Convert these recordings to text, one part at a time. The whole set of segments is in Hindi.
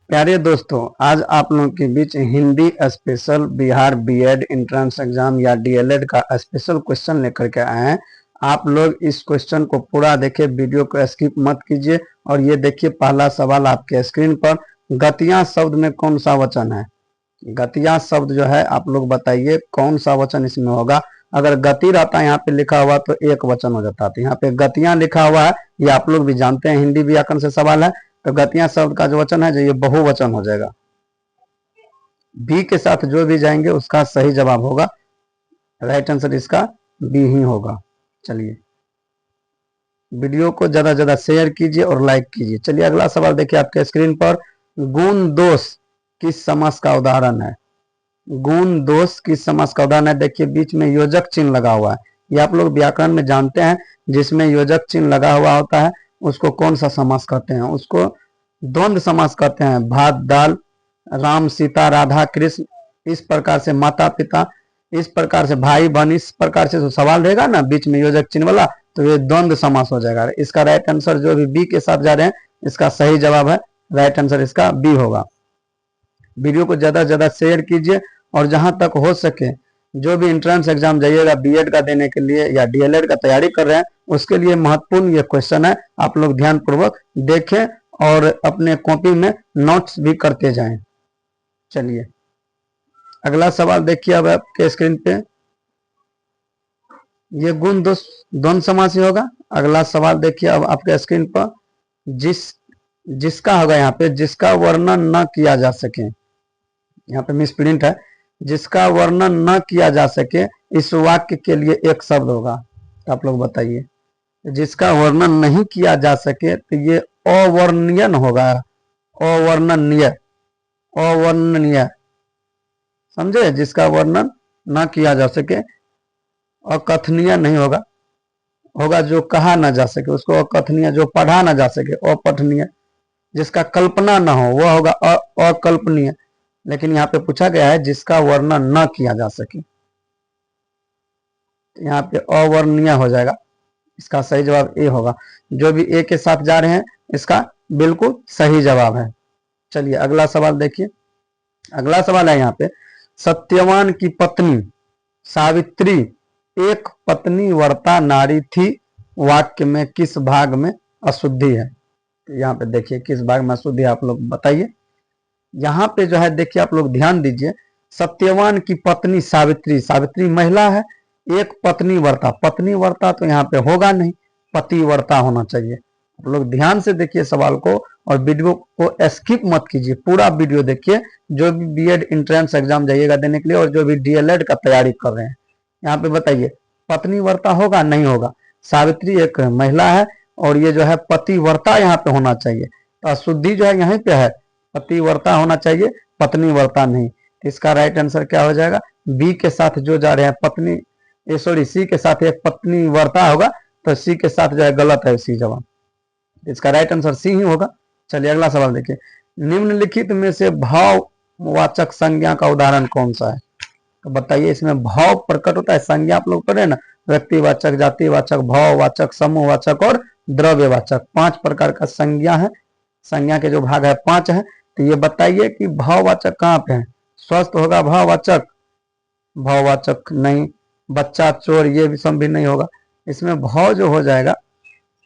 प्यारे दोस्तों, आज आप लोगों के बीच Hindi special Bihar BEd entrance exam या डीएलएड का स्पेशल क्वेश्चन लेकर के आए हैं। आप लोग इस क्वेश्चन को पूरा देखिए, वीडियो को स्किप मत कीजिए। और ये देखिए, पहला सवाल आपके स्क्रीन पर, गतियां शब्द में कौन सा वचन है? गतियां शब्द जो है, आप लोग बताइए कौन सा वचन इसमें होगा। अगर गति रहता यहाँ पे लिखा हुआ तो एक वचन हो जाता। तो यहाँ पे गतियां लिखा हुआ है, ये आप लोग भी जानते हैं, हिंदी व्याकरण से सवाल है। तो गतियां शब्द का जो वचन है जो ये बहुवचन हो जाएगा। बी के साथ जो भी जाएंगे उसका सही जवाब होगा। राइट आंसर इसका बी ही होगा। चलिए, वीडियो को ज्यादा ज्यादा शेयर कीजिए और लाइक कीजिए। चलिए, अगला सवाल देखिए आपके स्क्रीन पर, गुण दोष किस समास का उदाहरण है? गुण दोष किस समास का उदाहरण है? देखिए, बीच में योजक चिन्ह लगा हुआ है। ये आप लोग व्याकरण में जानते हैं, जिसमें योजक चिन्ह लगा हुआ होता है उसको कौन सा समास कहते हैं? उसको द्वंद्व समास कहते हैं। भात दाल, राम सीता, राधा कृष्ण, इस प्रकार से माता पिता, इस प्रकार से भाई बहन, इस प्रकार से जो सवाल रहेगा ना बीच में योजक चिन्ह वाला, तो ये द्वंद्व समास हो जाएगा। इसका राइट आंसर जो भी बी के साथ जा रहे हैं, इसका सही जवाब है। राइट आंसर इसका बी होगा। वीडियो को ज्यादा से ज्यादा शेयर कीजिए और जहां तक हो सके जो भी एंट्रेंस एग्जाम जाइएगा बीएड का देने के लिए या डीएलएड का तैयारी कर रहे हैं, उसके लिए महत्वपूर्ण ये क्वेश्चन है। आप लोग ध्यान पूर्वक देखें और अपने कॉपी में नोट्स भी करते जाएं। चलिए, अगला सवाल देखिए अब आपके स्क्रीन पे, ये गुण दोष द्वंद्व समास ही होगा। अगला सवाल देखिए अब आपके स्क्रीन पर, जिसका होगा यहाँ पे, जिसका वर्णन न किया जा सके। यहाँ पे मिस प्रिंट है, जिसका वर्णन न किया जा सके, इस वाक्य के लिए एक शब्द होगा। तो आप लोग बताइए, जिसका वर्णन नहीं किया जा सके तो ये अवर्णनीय होगा। अवर्णनीय, अवर्णनीय, समझे? जिसका वर्णन न किया जा सके, अकथनीय नहीं होगा। होगा जो कहा ना जा सके उसको अकथनीय, जो पढ़ा ना जा सके अपठनीय, जिसका कल्पना ना हो वो होगा अकल्पनीय। लेकिन यहाँ पे पूछा गया है जिसका वर्णन न किया जा सके, यहाँ पे अवर्णनीय हो जाएगा। इसका सही जवाब ए होगा। जो भी ए के साथ जा रहे हैं इसका बिल्कुल सही जवाब है। चलिए, अगला सवाल देखिए। अगला सवाल है यहाँ पे, सत्यवान की पत्नी सावित्री एक पत्नी वर्ता नारी थी, वाक्य में किस भाग में अशुद्धि है? यहाँ पे देखिए किस भाग में अशुद्धि है, आप लोग बताइए। यहाँ पे जो है देखिए, आप लोग ध्यान दीजिए, सत्यवान की पत्नी सावित्री, सावित्री महिला है, एक पत्नी वर्ता, पत्नी वर्ता तो यहाँ पे होगा नहीं, पति वर्ता होना चाहिए। आप लोग ध्यान से देखिए सवाल को और वीडियो को स्किप मत कीजिए, पूरा वीडियो देखिए। जो भी बीएड एंट्रेंस एग्जाम जाइएगा देने के लिए और जो भी डीएलएड का तैयारी कर रहे हैं, यहाँ पे बताइए पत्नी वर्ता होगा नहीं होगा? सावित्री एक महिला है और ये जो है पतिवर्ता यहाँ पे होना चाहिए। तो अशुद्धि जो है यहीं पे है, पतिवर्ता होना चाहिए, पत्नी वर्ता नहीं। इसका राइट आंसर क्या हो जाएगा? बी के साथ जो जा रहे हैं पत्नी, सॉरी सी के साथ एक पत्नी वर्ता होगा, तो सी के साथ जो है गलत है सी जवाब। इसका राइट आंसर सी ही होगा। चलिए, अगला सवाल देखिए, निम्नलिखित में से भाववाचक संज्ञा का उदाहरण कौन सा है? तो बताइए, इसमें भाव प्रकट होता है, संज्ञा आप लोग पढ़े ना, व्यक्तिवाचक, जातिवाचक, भाववाचक, समूहवाचक और द्रव्यवाचक, 5 प्रकार का संज्ञा है। संज्ञा के जो भाग है 5 है। तो ये बताइए कि भाववाचक कहाँ पे है? स्वस्थ होगा भाववाचक? भाववाचक नहीं। बच्चा, चोर, ये भी सब भी नहीं होगा। इसमें भाव जो हो जाएगा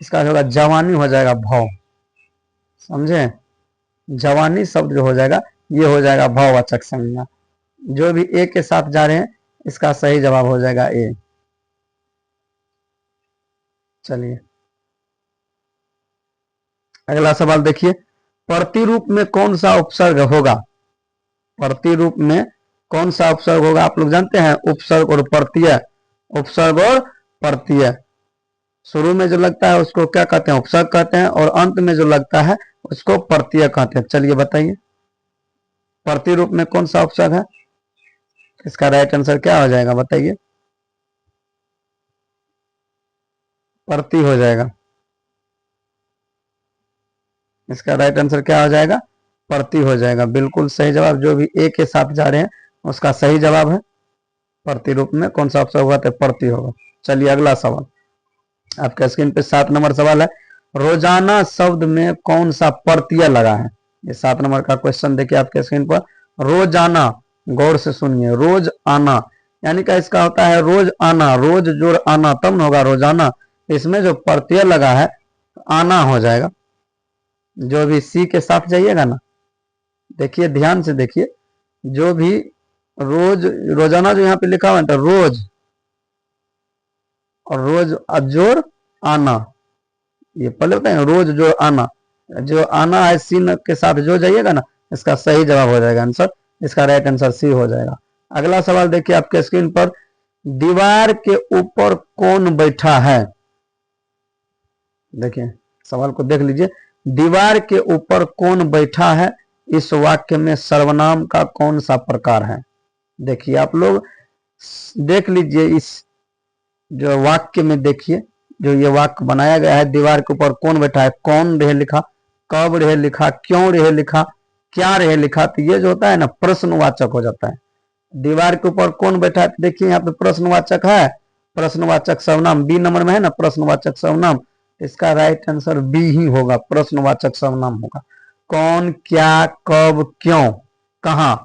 इसका होगा जवानी हो जाएगा भाव, समझे? जवानी शब्द जो हो जाएगा ये हो जाएगा भाववाचक संज्ञा। जो भी ए के साथ जा रहे हैं इसका सही जवाब हो जाएगा ए। चलिए, अगला सवाल देखिए, प्रतिरूप में कौन सा उपसर्ग होगा? प्रतिरूप में कौन सा उपसर्ग होगा? आप लोग जानते हैं उपसर्ग और प्रत्यय, उपसर्ग और प्रत्यय। शुरू में जो लगता है उसको क्या कहते हैं? उपसर्ग कहते हैं, और अंत में जो लगता है उसको प्रत्यय कहते हैं। चलिए बताइए, प्रतिरूप में कौन सा उपसर्ग है? इसका राइट आंसर क्या हो जाएगा बताइए? प्रति हो जाएगा। इसका राइट आंसर क्या हो जाएगा? प्रति हो जाएगा। बिल्कुल सही जवाब। जो भी ए के साथ जा रहे हैं उसका सही जवाब है। प्रतिरूप में कौन सा उपसर्ग होगा? तो प्रति होगा। चलिए, अगला सवाल आपके स्क्रीन पे 7 नंबर सवाल है, रोजाना शब्द में कौन सा प्रत्यय लगा है? ये 7 नंबर का क्वेश्चन देखिए आपके स्क्रीन पर। रोजाना, गौर से सुनिए, रोज आना यानी क्या इसका होता है रोज आना, रोज जोड़ आना तब न होगा रोजाना। इसमें जो प्रत्यय लगा है आना हो जाएगा, जो भी सी के साथ जाइएगा ना, देखिए ध्यान से देखिए, जो भी रोज, रोजाना जो यहाँ पे लिखा हुआ है तो रोज और रोज अजोर आना, ये पहले बताए रोज जो आना, जो आना है सी के साथ जो जाइएगा ना, इसका सही जवाब हो जाएगा आंसर, इसका राइट आंसर सी हो जाएगा। अगला सवाल देखिए आपके स्क्रीन पर। दीवार के ऊपर कौन बैठा है? देखिए सवाल को देख लीजिए। दीवार के ऊपर कौन बैठा है, इस वाक्य में सर्वनाम का कौन सा प्रकार है? देखिए आप लोग देख लीजिए, इस जो वाक्य में देखिए, जो ये वाक्य बनाया गया है, दीवार के ऊपर कौन बैठा है, कौन रहे लिखा, कब रहे लिखा, क्यों रहे लिखा, क्या रहे लिखा, तो ये जो होता है ना प्रश्नवाचक हो जाता है। दीवार के ऊपर कौन बैठा है, देखिए यहाँ पे प्रश्नवाचक है, प्रश्नवाचक सर्वनाम बी नंबर में है ना प्रश्नवाचक सर्वनाम, इसका राइट आंसर बी ही होगा, प्रश्नवाचक सर्वनाम होगा। कौन, क्या, कब, क्यों, कहां,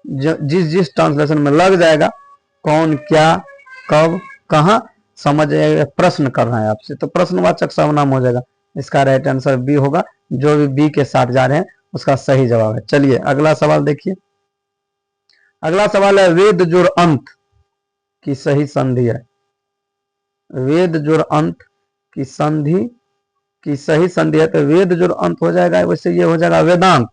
जिस जिस ट्रांसलेशन में लग जाएगा, कौन, क्या, कब, कहां, समझ जाएगा प्रश्न कर रहा है आपसे, तो प्रश्नवाचक सर्वनाम हो जाएगा, इसका राइट आंसर बी होगा। जो भी बी के साथ जा रहे हैं उसका सही जवाब है। चलिए अगला सवाल देखिए। अगला सवाल है वेद जोड़ अंत की सही संधि है। वेद जोड़ अंत की संधि की सही संधि है, तो वेद जोड़ अंत हो जाएगा, वैसे ये हो जाएगा वेदांत।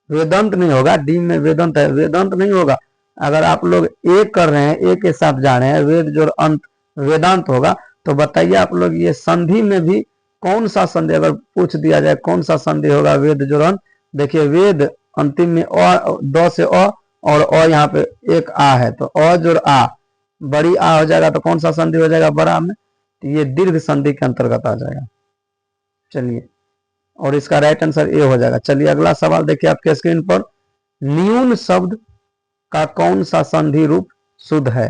वेदांत नहीं होगा, डी में वेदांत है, वेदांत नहीं होगा। अगर आप लोग ए कर रहे हैं, ए के साथ जा रहे हैं, वेद जोड़ अंत वेदांत होगा, तो बताइए आप लोग ये संधि में भी कौन सा संधि, अगर पूछ दिया जाए कौन सा संधि होगा वेद जोड़ अंत, देखिए वेद अंतिम में अ, द से अ और अ यहाँ पे एक आ है, तो अ जोड़ आ, बड़ी आ हो जाएगा, तो कौन सा संधि हो जाएगा बड़ा में, तो ये दीर्घ संधि के अंतर्गत आ जाएगा। चलिए, और इसका राइट आंसर ए हो जाएगा। चलिए अगला सवाल देखिए आपके स्क्रीन पर। न्यून शब्द का कौन सा संधि रूप शुद्ध है?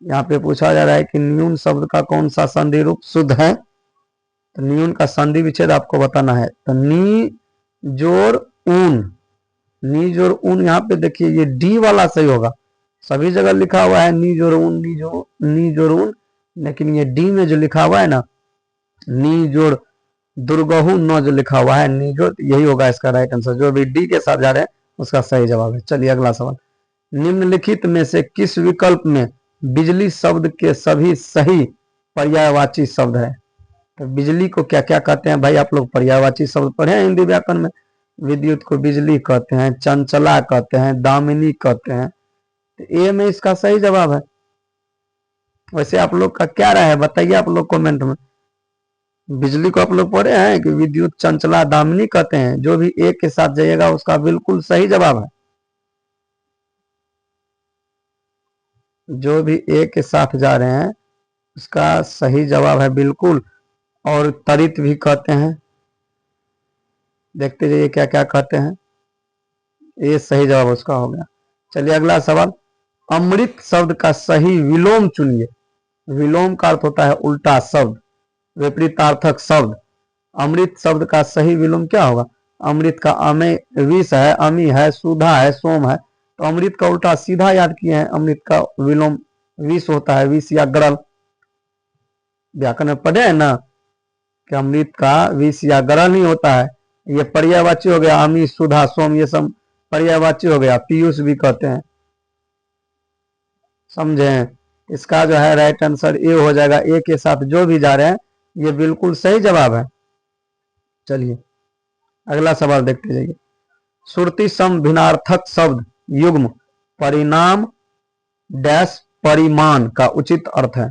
यहाँ पे पूछा जा रहा है कि न्यून शब्द का कौन सा संधि रूप शुद्ध है, तो न्यून का संधि विच्छेद आपको बताना है। तो नी जोड़ ऊन, नी जोड़ ऊन, यहाँ पे देखिए ये डी वाला सही होगा, सभी जगह लिखा हुआ है नी जोड़ ऊन, नी जोड़ ऊन, लेकिन ये डी में जो लिखा हुआ है ना, नी जोड़ दुर्गहु न जो लिखा हुआ है नी जोड़, यही होगा इसका राइट आंसर, जो भी डी के साथ जा रहे हैं उसका सही जवाब है। चलिए अगला सवाल। निम्नलिखित में से किस विकल्प में बिजली शब्द के सभी सही पर्यायवाची शब्द है? तो बिजली को क्या क्या कहते हैं भाई, आप लोग पर्यायवाची शब्द पढ़े हैं हिंदी व्याकरण में। विद्युत को बिजली कहते हैं, चंचला कहते हैं, दामिनी कहते हैं, तो ए में इसका सही जवाब है। वैसे आप लोग का क्या राय है बताइए आप लोग कमेंट में। बिजली को आप लोग पढ़े हैं कि विद्युत, चंचला, दामिनी कहते हैं, जो भी ए के साथ जाइएगा उसका बिल्कुल सही जवाब है, जो भी ए के साथ जा रहे हैं उसका सही जवाब है बिल्कुल। और तरित भी कहते हैं, देखते जाइए क्या क्या कहते हैं, ये सही जवाब उसका हो गया। चलिए अगला सवाल। अमृत शब्द का सही विलोम चुनिए। विलोम का अर्थ होता है उल्टा शब्द, विपरीतार्थक शब्द। अमृत शब्द का सही विलोम क्या होगा? अमृत का अमे विष है, अमी है, सुधा है, सोम है, तो अमृत का उल्टा सीधा याद किए हैं, अमृत का विलोम विष होता है, विष या गरल। व्याकरण में पढ़े हैं ना कि अमृत का विष या गरल ही होता है। ये पर्यायवाची हो गया, अमी, सुधा, सोम, ये सब पर्यायवाची हो गया। पीयूष भी कहते हैं, समझे? इसका जो है राइट आंसर ए हो जाएगा। ए के साथ जो भी जा रहे हैं ये बिल्कुल सही जवाब है। चलिए अगला सवाल देखते जाइए। श्रुति सम भिन्नार्थक शब्द युग्म परिणाम डैश परिमाण का उचित अर्थ है।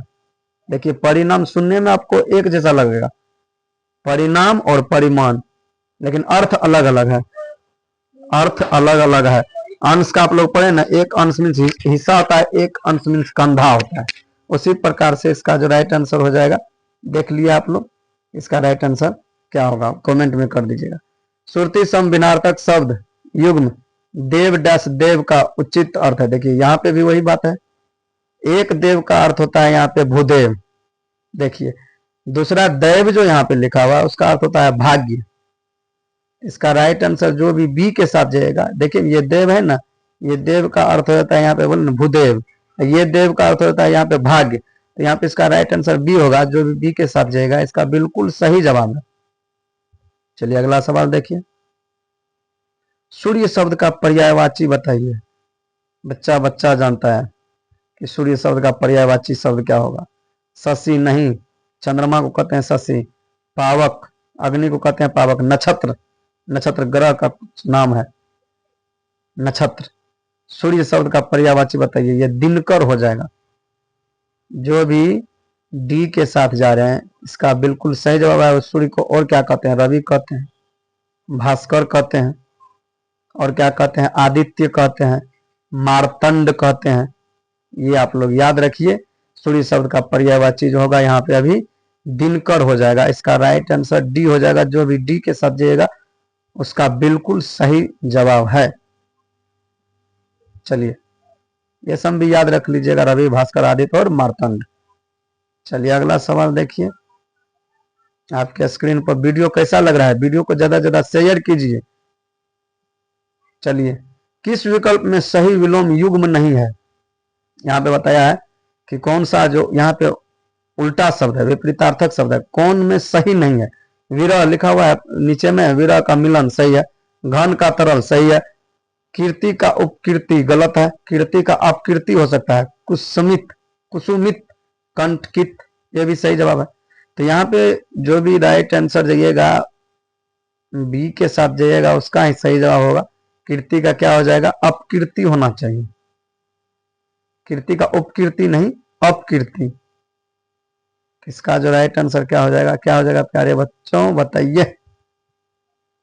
देखिए परिणाम सुनने में आपको एक जैसा लगेगा, परिणाम और परिमाण, लेकिन अर्थ अलग अलग है, अर्थ अलग अलग है। अंश का आप लोग पढ़े ना, एक अंश मीन्स हिस्सा होता है, एक अंश मीन्स कंधा होता है, उसी प्रकार से इसका जो राइट आंसर हो जाएगा देख लिया आप लोग, इसका राइट आंसर क्या होगा कमेंट में कर दीजिएगा। श्रुति सम भिन्नार्थक शब्द युग्म देव डैश देव का उचित अर्थ है। देखिए यहाँ पे भी वही बात है, एक देव का अर्थ होता है यहाँ पे भूदेव, देखिए दूसरा दैव जो यहाँ पे लिखा हुआ है उसका अर्थ होता है भाग्य, इसका राइट आंसर जो भी बी के साथ जाएगा, देखिए ये देव है ना, ये देव का अर्थ हो जाता है यहाँ पे बोले ना भूदेव, ये देव का अर्थ होता है यहाँ पे भाग्य, तो यहाँ पे इसका राइट आंसर बी होगा, जो भी बी के साथ जाएगा इसका बिल्कुल सही जवाब है। चलिए अगला सवाल देखिए, सूर्य शब्द का पर्यायवाची बताइए। बच्चा बच्चा जानता है कि सूर्य शब्द का पर्यायवाची शब्द क्या होगा। शशि नहीं, चंद्रमा को कहते हैं शशि, पावक, अग्नि को कहते हैं पावक, नक्षत्र, नक्षत्र ग्रह का नाम है नक्षत्र। सूर्य शब्द का पर्यायवाची बताइए, ये दिनकर हो जाएगा। जो भी डी के साथ जा रहे हैं इसका बिल्कुल सही जवाब है। सूर्य को और क्या कहते हैं, रवि कहते हैं, भास्कर कहते हैं, और क्या कहते हैं, आदित्य कहते हैं, मार्तंड कहते हैं। ये आप लोग याद रखिए। सूर्य शब्द का पर्यायवाची जो होगा यहाँ पे अभी दिनकर हो जाएगा। इसका राइट आंसर डी हो जाएगा। जो भी डी के साथ जाएगा उसका बिल्कुल सही जवाब है। चलिए ये सब भी याद रख लीजिएगा, रवि, भास्कर, आदित्य और मार्तंड। चलिए अगला सवाल देखिए। आपके स्क्रीन पर वीडियो कैसा लग रहा है, वीडियो को ज्यादा से ज्यादा शेयर कीजिए। चलिए, किस विकल्प में सही विलोम युग्म नहीं है। यहाँ पे बताया है कि कौन सा जो यहाँ पे उल्टा शब्द है, विपरीतार्थक शब्द है, कौन में सही नहीं है। विरह लिखा हुआ है नीचे में, विरह का मिलन सही है, घन का तरल सही है, कीर्ति का उपकीर्ति गलत है, कीर्ति का अपकीर्ति हो सकता है, कुसुमित, कुसुमित, कंटकित, ये भी सही जवाब है। तो यहाँ पे जो भी राइट आंसर जाइएगा बी के साथ जाइएगा उसका ही सही जवाब होगा। कीर्ति का क्या हो जाएगा, अपकीर्ति होना चाहिए, कीर्ति का उपकीर्ति नहीं अपकीर्ति। इसका जो राइट आंसर क्या हो जाएगा, क्या हो जाएगा प्यारे बच्चों बताइए,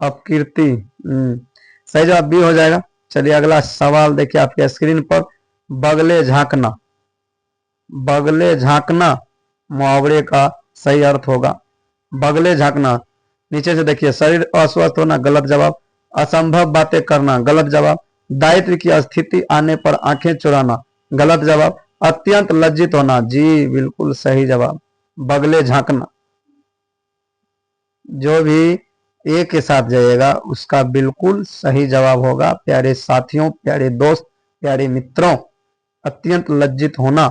अपकीर्ति। सही जवाब बी हो जाएगा। चलिए अगला सवाल देखिए आपके स्क्रीन पर। बगले झांकना, बगले झांकना मुहावरे का सही अर्थ होगा। बगले झांकना, नीचे से देखिए, शरीर अस्वस्थ होना गलत जवाब, असंभव बातें करना गलत जवाब, दायित्व की स्थिति आने पर आंखें चुराना गलत जवाब, अत्यंत लज्जित होना जी बिल्कुल सही जवाब, बगले झांकना। जो भी ए के साथ जाइएगा उसका बिल्कुल सही जवाब होगा प्यारे साथियों, प्यारे दोस्त, प्यारे मित्रों, अत्यंत लज्जित होना।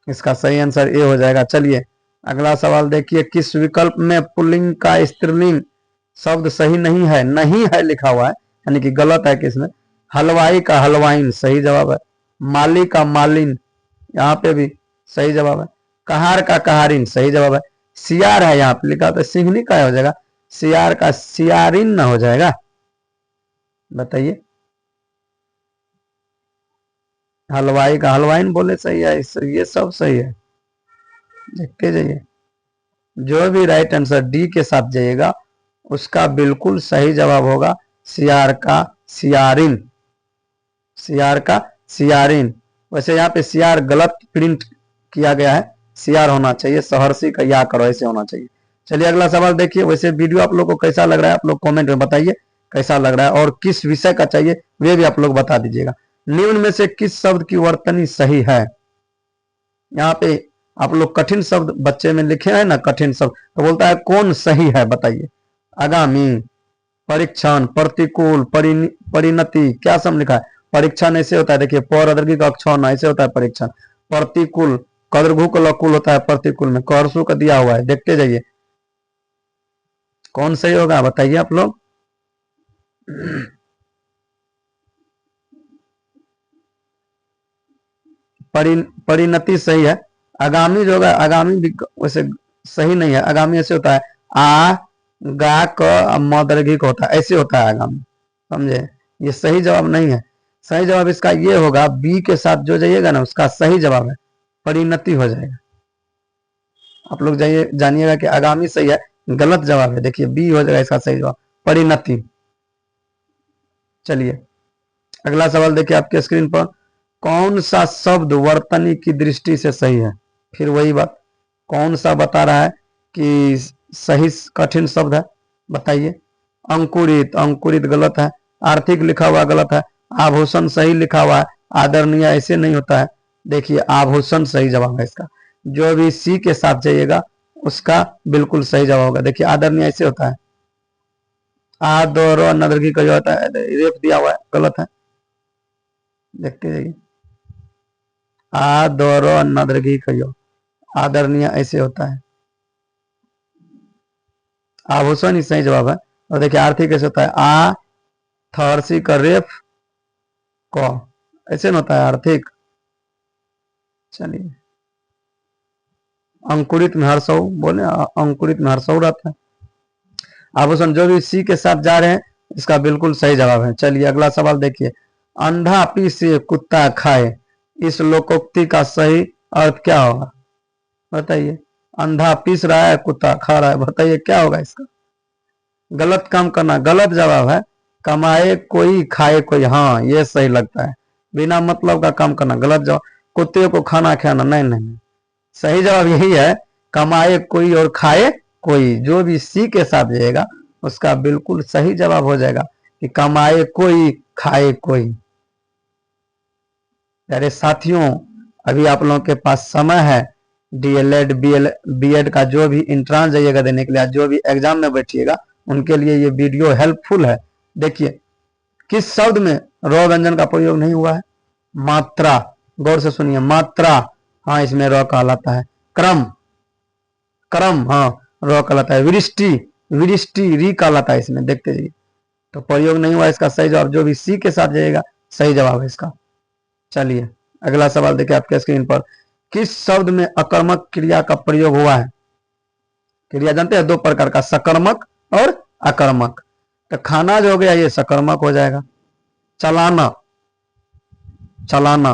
इसका सही आंसर ए हो जाएगा। चलिए अगला सवाल देखिए, किस विकल्प में पुल्लिंग का स्त्रीलिंग शब्द सही नहीं है, नहीं है लिखा हुआ है यानी कि गलत है किसमें। हलवाई का हलवाइन सही जवाब है, माली का मालिन यहाँ पे भी सही जवाब है, कहार का कहारिन सही जवाब है, सियार है यहाँ पे लिखा तो सिंहनी का हो जाएगा, सियार का सियारिन ना हो जाएगा, बताइए। हलवाई का हलवाइन बोले सही है, ये सब सही है, देखते जाइए। जो भी राइट आंसर डी के साथ जाइएगा उसका बिल्कुल सही जवाब होगा सियार का सियारिन, सियार का सियारिन। वैसे यहाँ पे सियार गलत प्रिंट किया गया है, सियार होना चाहिए, सहर्षी का या करो ऐसे होना चाहिए। चलिए अगला सवाल देखिए। वैसे वीडियो आप लोग को कैसा लग रहा है आप लोग कमेंट में बताइए कैसा लग रहा है, और किस विषय का चाहिए वे भी आप लोग बता दीजिएगा। निम्न में से किस शब्द की वर्तनी सही है। यहाँ पे आप लोग कठिन शब्द बच्चे में लिखे हैं ना, कठिन शब्द, तो बोलता है कौन सही है बताइए। आगामी, परीक्षण, प्रतिकूल, परिणति, क्या सब लिखा है। परीक्षण ऐसे होता है, देखिए पौरदर्गी का अक्षण ऐसे होता है परीक्षण। प्रतिकूल, कदरघु का लकुल होता है प्रतिकूल में, करसु का दिया हुआ है, देखते जाइए कौन सही होगा बताइए आप लोग। परिणति सही है। आगामी जो होगा, आगामी भी वैसे सही नहीं है, आगामी ऐसे होता है आ गा क मदरगी का होता है, ऐसे होता है आगामी, समझे, ये सही जवाब नहीं है। सही जवाब इसका ये होगा, बी के साथ जो जाइएगा ना उसका सही जवाब है परिणति हो जाएगा। आप लोग जाइए जानिएगा कि आगामी सही है, गलत जवाब है, देखिए बी हो जाएगा इसका सही जवाब परिणति। चलिए अगला सवाल देखिए आपके स्क्रीन पर। कौन सा शब्द वर्तनी की दृष्टि से सही है। फिर वही बात, कौन सा बता रहा है कि सही कठिन शब्द है बताइए। अंकुरित, अंकुरित गलत है, आर्थिक लिखा हुआ गलत है, आभूषण सही लिखा हुआ है, आदरणीय ऐसे नहीं होता है, देखिए आभूषण सही जवाब है इसका। जो भी सी के साथ जाइएगा उसका बिल्कुल सही जवाब होगा। देखिए आदरणीय ऐसे होता है, आदरो नदरगी का जो होता है रेफ दिया हुआ है, गलत है, देखते जाइए। आदरो नदरगी कहो, आदरणीय ऐसे होता है, आभूषण ही सही जवाब है। और देखिए आर्थिक कैसे होता है, आ थर्सी का रेफ को, ऐसे न होता है आर्थिक। चलिए अंकुरित में हर्षौ बोले, अंकुरित में हर्षौ रहता है। आभूषण जो भी सी के साथ जा रहे हैं इसका बिल्कुल सही जवाब है। चलिए अगला सवाल देखिए, अंधा पीसे कुत्ता खाए, इस लोकोक्ति का सही अर्थ क्या होगा? बताइए, अंधा पीस रहा है कुत्ता खा रहा है, बताइए क्या होगा इसका? गलत काम करना, गलत जवाब है। कमाए कोई खाए कोई, हाँ ये सही लगता है। बिना मतलब का काम करना गलत जवाब। कुत्ते को खाना खिलाना, नहीं नहीं नहीं, सही जवाब यही है, कमाए कोई और खाए कोई। जो भी सी के साथ जाएगा उसका बिल्कुल सही जवाब हो जाएगा कि कमाए कोई खाए कोई। प्यारे साथियों, अभी आप लोगों के पास समय है, डीएलएड बीएड का जो भी इंट्रांस जाइएगा देने के लिए, जो भी एग्जाम में बैठिएगा उनके लिए ये वीडियो हेल्पफुल है। देखिए किस शब्द में र व्यंजन का प्रयोग नहीं हुआ है? मात्रा, गौर से सुनिए, मात्रा, हाँ इसमें र कहलाता है। क्रम, क्रम, हाँ र कहलाता है। वृष्टि, वृष्टि री कहलाता है इसमें, देखते जाइए। तो प्रयोग नहीं हुआ, इसका सही जवाब जो भी सी के साथ जाएगा सही जवाब है इसका। चलिए अगला सवाल देखिए आपके स्क्रीन पर, किस शब्द में अकर्मक क्रिया का प्रयोग हुआ है? क्रिया जानते हैं दो प्रकार का, सकर्मक और अकर्मक। तो खाना जो हो गया ये सकर्मक हो जाएगा। चलाना, चलाना,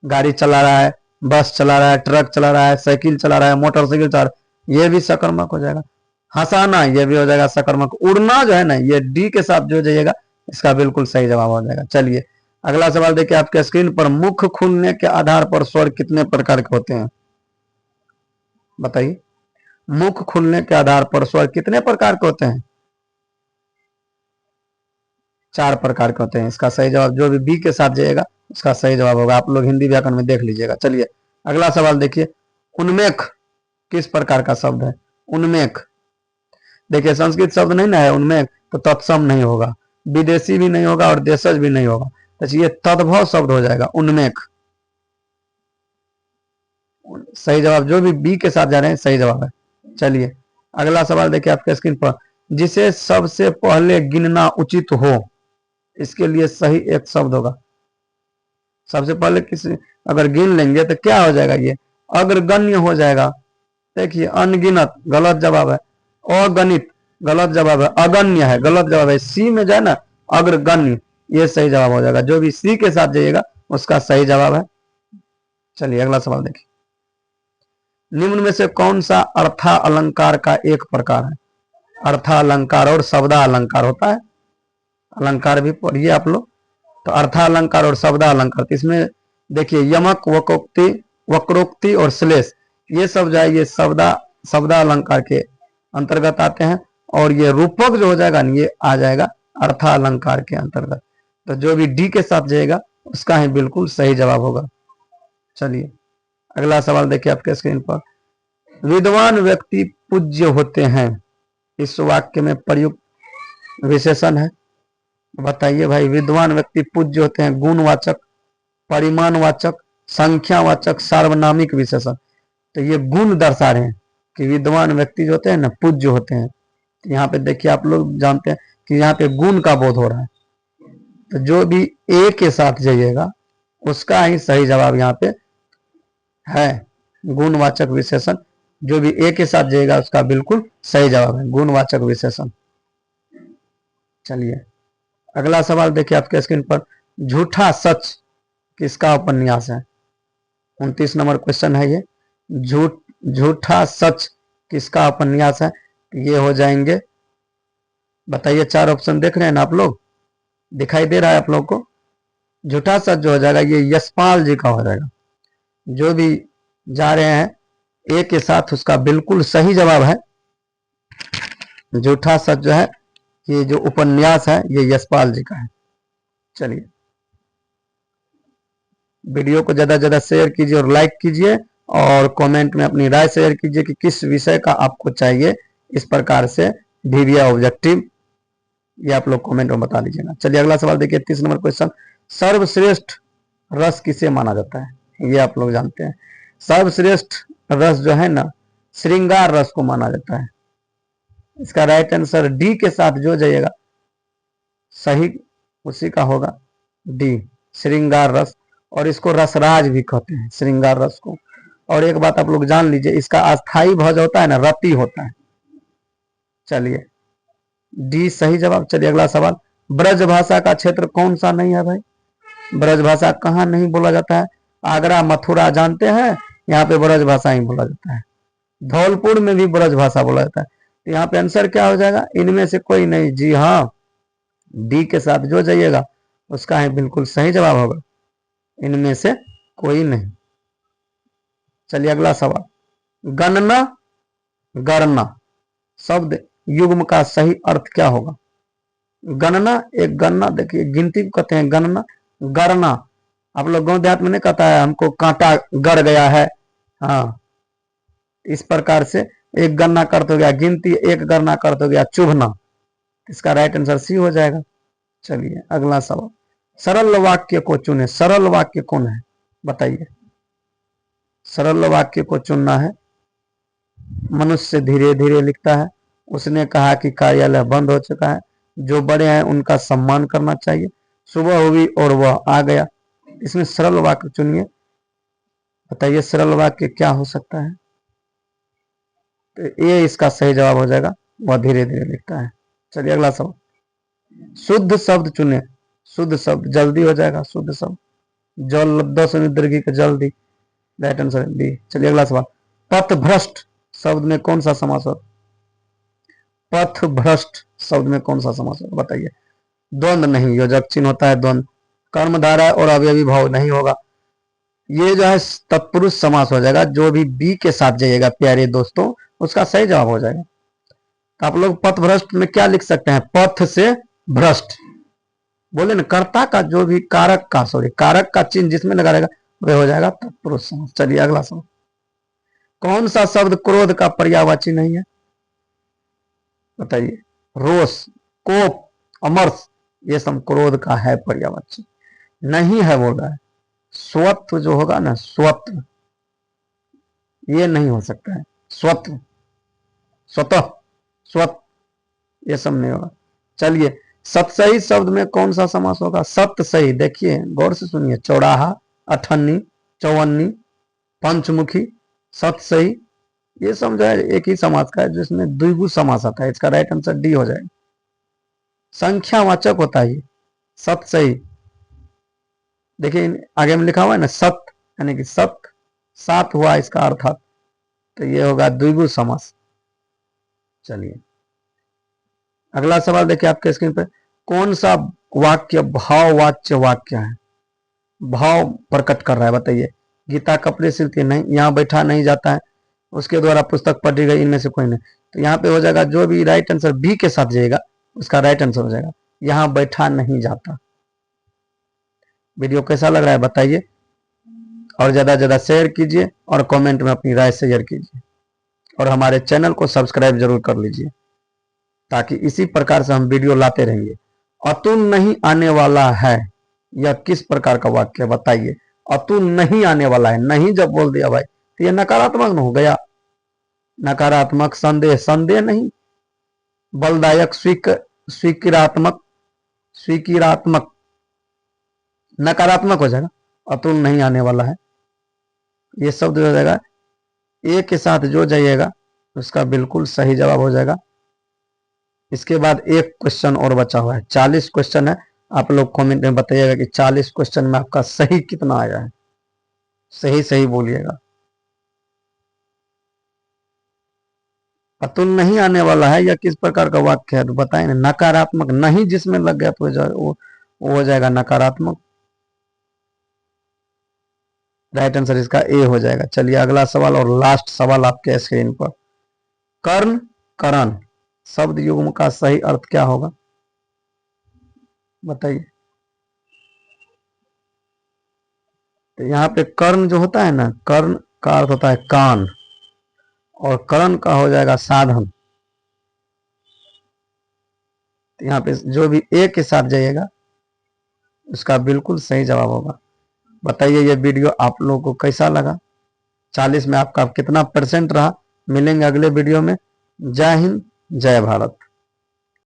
गाड़ी चला रहा है, बस चला रहा है, ट्रक चला रहा है, साइकिल चला रहा है, मोटरसाइकिल चला रहा है, ये भी सकर्मक हो जाएगा। हंसाना, ये भी हो जाएगा सकर्मक। उड़ना जो है ना, ये डी के साथ जो जाइएगा इसका बिल्कुल सही जवाब हो जाएगा। चलिए अगला सवाल देखिए आपके स्क्रीन पर, मुख खुलने के आधार पर स्वर कितने प्रकार के होते हैं? बताइए, मुख खुलने के आधार पर स्वर कितने प्रकार के होते हैं? 4 प्रकार के होते हैं। इसका सही जवाब जो भी बी के साथ जाएगा उसका सही जवाब होगा। आप लोग हिंदी व्याकरण में देख लीजिएगा। चलिए अगला सवाल देखिए, उन्मेख किस प्रकार का शब्द है? उन्मेख, देखिए संस्कृत शब्द नहीं ना है उन्मेख, तो तत्सम नहीं होगा, विदेशी भी नहीं होगा और देशज भी नहीं होगा, तो ये तद्भव शब्द हो जाएगा उन्मेख। सही जवाब जो भी बी के साथ जा रहे हैं सही जवाब है। चलिए अगला सवाल देखिए आपके स्क्रीन पर, जिसे सबसे पहले गिनना उचित हो, इसके लिए सही एक शब्द होगा। सबसे पहले किसी अगर गिन लेंगे तो क्या हो जाएगा? ये अग्रगण्य हो जाएगा। देखिए अनगिनत गलत जवाब है, अगणित गलत जवाब है, अगण्य है गलत जवाब है। सी में जाए ना अग्रगण्य, ये सही जवाब हो जाएगा। जो भी सी के साथ जाइएगा उसका सही जवाब है। चलिए अगला सवाल देखिए, निम्न में से कौन सा अर्था अलंकार का एक प्रकार है? अर्था अलंकार और शब्दा अलंकार होता है, अलंकार भी पढ़िए आप लोग। तो अर्था अलंकार और शब्दा अलंकार, इसमें देखिए यमक, वक्रोक्ति, वक्रोक्ति और श्लेष, ये सब जो है ये शब्दा अलंकार के अंतर्गत आते हैं। और ये रूपक जो हो जाएगा ना ये आ जाएगा अर्था अलंकार के अंतर्गत। तो जो भी डी के साथ जाएगा उसका ही बिल्कुल सही जवाब होगा। चलिए अगला सवाल देखिए आपके स्क्रीन पर, विद्वान व्यक्ति पूज्य होते हैं, इस वाक्य में प्रयुक्त विशेषण है। बताइए भाई, विद्वान व्यक्ति पूज्य होते हैं, गुणवाचक, परिमाणवाचक, संख्यावाचक, सार्वनामिक विशेषण। तो ये गुण दर्शा रहे हैं कि विद्वान व्यक्ति जो होते हैं ना पूज्य होते हैं। तो यहाँ पे देखिए आप लोग जानते हैं कि यहाँ पे गुण का बोध हो रहा है, तो जो भी ए के साथ जाइएगा उसका ही सही जवाब यहाँ पे है। गुणवाचक विशेषण जो भी ए के साथ जाएगा उसका बिल्कुल सही जवाब है गुणवाचक विशेषण। चलिए अगला सवाल देखिए आपके स्क्रीन पर, झूठा सच किसका उपन्यास है? 29 नंबर क्वेश्चन है ये। झूठा सच किसका उपन्यास है? ये हो जाएंगे, बताइए 4 ऑप्शन देख रहे हैं ना आप लोग, दिखाई दे रहा है आप लोग को? झूठा सच जो हो जाएगा ये यशपाल जी का हो जाएगा। जो भी जा रहे हैं ए के साथ उसका बिल्कुल सही जवाब है। झूठा सच जो है ये जो उपन्यास है ये यशपाल जी का है। चलिए वीडियो को ज्यादा से ज्यादा शेयर कीजिए और लाइक कीजिए और कमेंट में अपनी राय शेयर कीजिए कि किस विषय का आपको चाहिए इस प्रकार से वीवीए ऑब्जेक्टिव, ये आप लोग कमेंट में बता दीजिएगा। चलिए अगला सवाल देखिए 30 नंबर क्वेश्चन, सर्वश्रेष्ठ रस किसे माना जाता है? ये आप लोग जानते हैं। सर्वश्रेष्ठ रस जो है ना, श्रृंगार रस को माना जाता है। इसका राइट आंसर डी के साथ जो जाइएगा सही उसी का होगा, डी, श्रृंगार रस। और इसको रसराज भी कहते हैं, श्रृंगार रस को। और एक बात आप लोग जान लीजिए, इसका अस्थाई भज होता है ना, रति होता है। चलिए डी सही जवाब। चलिए अगला सवाल, ब्रज भाषा का क्षेत्र कौन सा नहीं है भाई? ब्रज भाषा कहाँ नहीं बोला जाता है? आगरा मथुरा जानते हैं, यहाँ पे ब्रज भाषा ही बोला जाता है। धौलपुर में भी ब्रज भाषा बोला जाता है। तो यहाँ पे आंसर क्या हो जाएगा? इनमें से कोई नहीं। जी हाँ, डी के साथ जो जाइएगा उसका है बिल्कुल सही जवाब होगा, इनमें से कोई नहीं। चलिए अगला सवाल, गणना गणना शब्द युग्म का सही अर्थ क्या होगा? गणना, एक गणना देखिए गिनती को कहते हैं गणना। गणना आप लोग गांव देहात में नहीं कहता है हमको कांटा गड़ गया है, हाँ, इस प्रकार से एक गणना करते हो गया गिनती, एक गणना करते हो गया चुभना। इसका राइट आंसर सी हो जाएगा। चलिए अगला सवाल, सरल वाक्य को चुने। सरल वाक्य कौन है बताइए? सरल वाक्य को चुनना है। मनुष्य धीरे धीरे लिखता है, उसने कहा कि कार्यालय बंद हो चुका है, जो बड़े हैं उनका सम्मान करना चाहिए, सुबह हुई और वह आ गया। इसमें सरल वाक्य चुनिए, बताइए सरल वाक्य क्या हो सकता है? तो ये इसका सही जवाब हो जाएगा, वह धीरे धीरे लिखता है। चलिए अगला सवाल, शुद्ध शब्द चुने। शुद्ध शब्द जल्दी हो जाएगा, शुद्ध शब्द जल, 10 दीर्घी का जल्दी, राइट आंसर बी। चलिए अगला सवाल, पथभ्रष्ट शब्द में कौन सा समास होता? पथभ्रष्ट शब्द में कौन सा समास होता बताइए? द्वंद नहीं, योजक चिन्ह होता है द्वंद, कर्मधारय और अवयवी भाव नहीं होगा। ये जो है तत्पुरुष समास हो जाएगा, जो भी बी के साथ जाइएगा प्यारे दोस्तों उसका सही जवाब हो जाएगा। तो आप लोग पथभ्रष्ट में क्या लिख सकते हैं? पथ से भ्रष्ट, बोले ना कर्ता का जो भी कारक का, सॉरी कारक का चिन्ह जिसमें लगा रहेगा वह हो जाएगा तत्पुरुष समास। चलिए अगला सवाल, कौन सा शब्द क्रोध का पर्यायवाची नहीं है बताइए? रोष, कोप, अमर्ष, ये सब क्रोध का है पर्यायवाची, नहीं है बोल रहा है। स्वत्व जो होगा ना, स्वत्व, ये नहीं हो सकता है। स्वत्व, स्वतः, स्वत, ये सब नहीं होगा। चलिए सतसही शब्द में कौन सा समास होगा? सतसही, देखिए गौर से सुनिए, चौराहा, अठन्नी, चौवन्नी, पंचमुखी, सतसही, ये सब जो है एक ही समास का है, जिसमें द्विगु समास आता है। इसका राइट आंसर डी हो जाएगा। संख्यावाचक होता है ये सतसही, देखिए आगे में लिखा हुआ है ना सत, यानी कि सत, सात हुआ इसका अर्थात, तो ये होगा द्विगु समास। चलिए अगला सवाल देखिए आपके स्क्रीन पे, कौन सा वाक्य भाववाच्य वाक्य है? भाव प्रकट कर रहा है बताइए? गीता कपड़े सिलती नहीं, यहाँ बैठा नहीं जाता है, उसके द्वारा पुस्तक पढ़ी गई, इनमें से कोई नहीं। तो यहाँ पे हो जाएगा जो भी राइट आंसर बी के साथ जाएगा उसका राइट आंसर हो जाएगा, यहाँ बैठा नहीं जाता। वीडियो कैसा लग रहा है बताइए, और ज्यादा से ज्यादा शेयर कीजिए और कमेंट में अपनी राय शेयर कीजिए, और हमारे चैनल को सब्सक्राइब जरूर कर लीजिए, ताकि इसी प्रकार से हम वीडियो लाते रहेंगे। अतुल नहीं आने वाला है, यह किस प्रकार का वाक्य बताइए? अतुल नहीं आने वाला है, नहीं जब बोल दिया भाई तो यह नकारात्मक न हो गया, नकारात्मक। संदेह, संदेह नहीं। बलदायक, स्वीकारात्मक, स्वीकारात्मक, नकारात्मक हो जाएगा। अतुल नहीं आने वाला है, ये शब्द हो जाएगा ए के साथ जो जाइएगा उसका बिल्कुल सही जवाब हो जाएगा। इसके बाद एक क्वेश्चन और बचा हुआ है, 40 क्वेश्चन है। आप लोग कमेंट में बताइएगा कि 40 क्वेश्चन में आपका सही कितना आया है, सही सही बोलिएगा। अतुल नहीं आने वाला है, यह किस प्रकार का वाक्य है तो बताएं ना। नकारात्मक, नहीं जिसमें लग गया तो वो हो जाएगा नकारात्मक। राइट आंसर इसका ए हो जाएगा। चलिए अगला सवाल और लास्ट सवाल आपके स्क्रीन पर, कर्ण, करण शब्द युग्म का सही अर्थ क्या होगा बताइए? तो यहाँ पे कर्ण जो होता है ना, कर्ण का अर्थ होता है कान, और करण का हो जाएगा साधन। तो यहाँ पे जो भी ए के साथ जाइएगा उसका बिल्कुल सही जवाब होगा। बताइए ये वीडियो आप लोगों को कैसा लगा, 40 में आपका कितना % रहा। मिलेंगे अगले वीडियो में। जय हिंद, जय भारत।